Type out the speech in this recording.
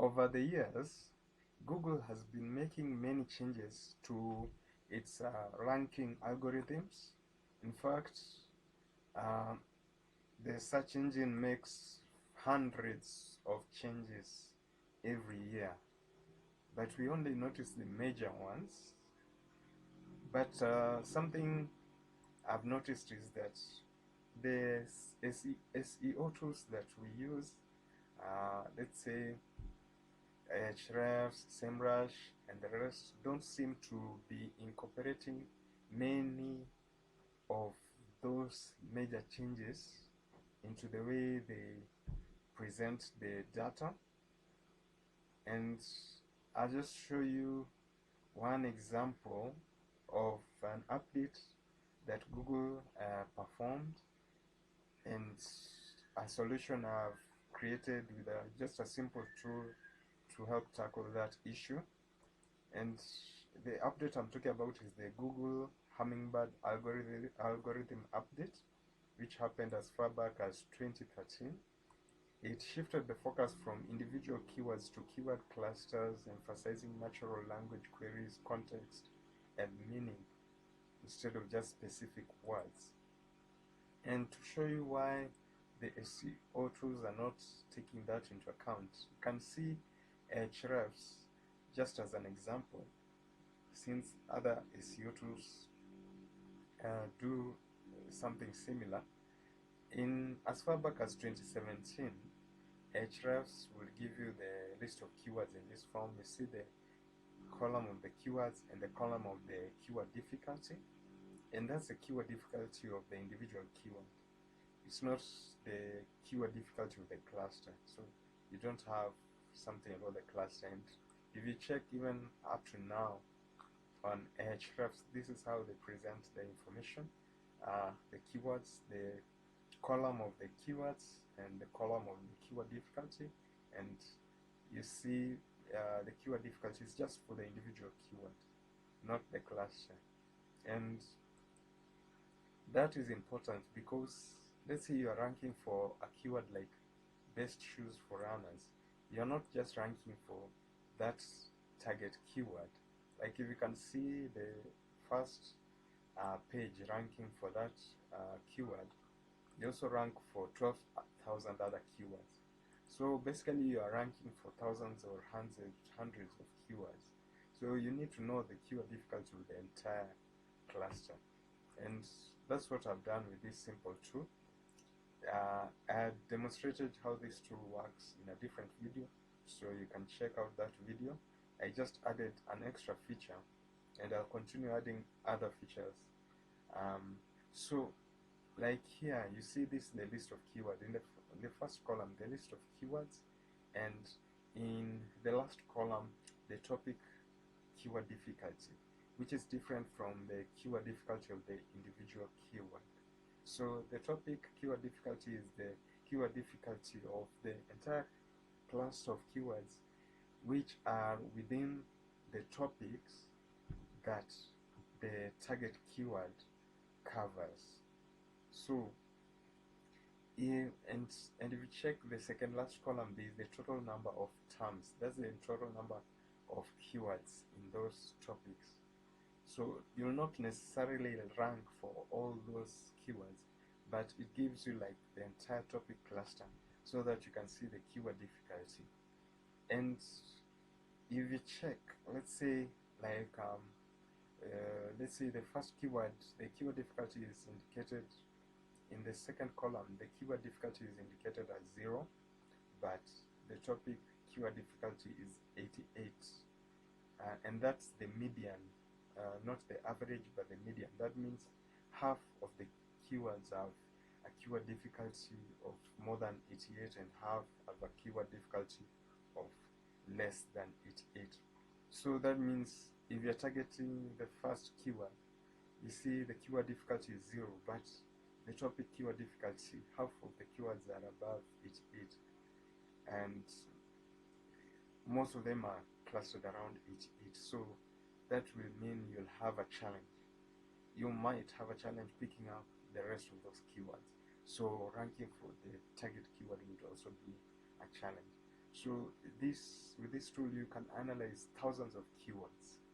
Over the years, Google has been making many changes to its ranking algorithms. In fact, uh, the search engine makes hundreds of changes every year, but we only notice the major ones. But something I've noticed is that the SEO tools that we use, let's say Ahrefs, SEMrush, and the rest, don't seem to be incorporating many of those major changes into the way they present the data. And I'll just show you one example of an update that Google performed, and a solution I've created with just a simple tool to help tackle that issue. And the update I'm talking about is the Google Hummingbird algorithm update, which happened as far back as 2013. It shifted the focus from individual keywords to keyword clusters, emphasizing natural language queries, context, and meaning instead of just specific words. And to show you why the SEO tools are not taking that into account, you can see Ahrefs just as an example, since other SEO tools do something similar. In as far back as 2017, Ahrefs will give you the list of keywords in this form. You see the column of the keywords and the column of the keyword difficulty, and that's the keyword difficulty of the individual keyword. It's not the keyword difficulty of the cluster, so you don't have something about the cluster. And if you check even up to now on Ahrefs, this is how they present the information, the keywords, the column of the keywords and the column of the keyword difficulty. And you see the keyword difficulty is just for the individual keyword, not the cluster. And that is important because let's say you are ranking for a keyword like best shoes for runners. You're not just ranking for that target keyword. Like if you can see the first page ranking for that keyword, you also rank for 12,000 other keywords. So basically you are ranking for thousands or hundreds of keywords. So you need to know the keyword difficulty of the entire cluster. And that's what I've done with this simple tool. I demonstrated how this tool works in a different video, so you can check out that video. I just added an extra feature, and I'll continue adding other features. So like here, you see this the list of keywords. In the first column, the list of keywords, and in the last column, the topic keyword difficulty, which is different from the keyword difficulty of the individual keyword. So the topic keyword difficulty is the keyword difficulty of the entire class of keywords which are within the topics that the target keyword covers. So and if you check the second last column, there is the total number of terms. That's the total number of keywords in those topics. So you'll not necessarily rank for all those keywords, but it gives you like the entire topic cluster so that you can see the keyword difficulty. And if you check, let's say like let's say the first keyword, the keyword difficulty is indicated in the second column. The keyword difficulty is indicated as 0, but the topic keyword difficulty is 88, and that's the median. Not the average, but the median. That means half of the keywords have a keyword difficulty of more than 88 and half have a keyword difficulty of less than 88. So that means if you're targeting the first keyword, you see the keyword difficulty is 0, but the topic keyword difficulty, half of the keywords are above 88, and most of them are clustered around 88. So that will mean you'll have a challenge. You might have a challenge picking up the rest of those keywords. So ranking for the target keyword would also be a challenge. So this this tool you can analyze thousands of keywords.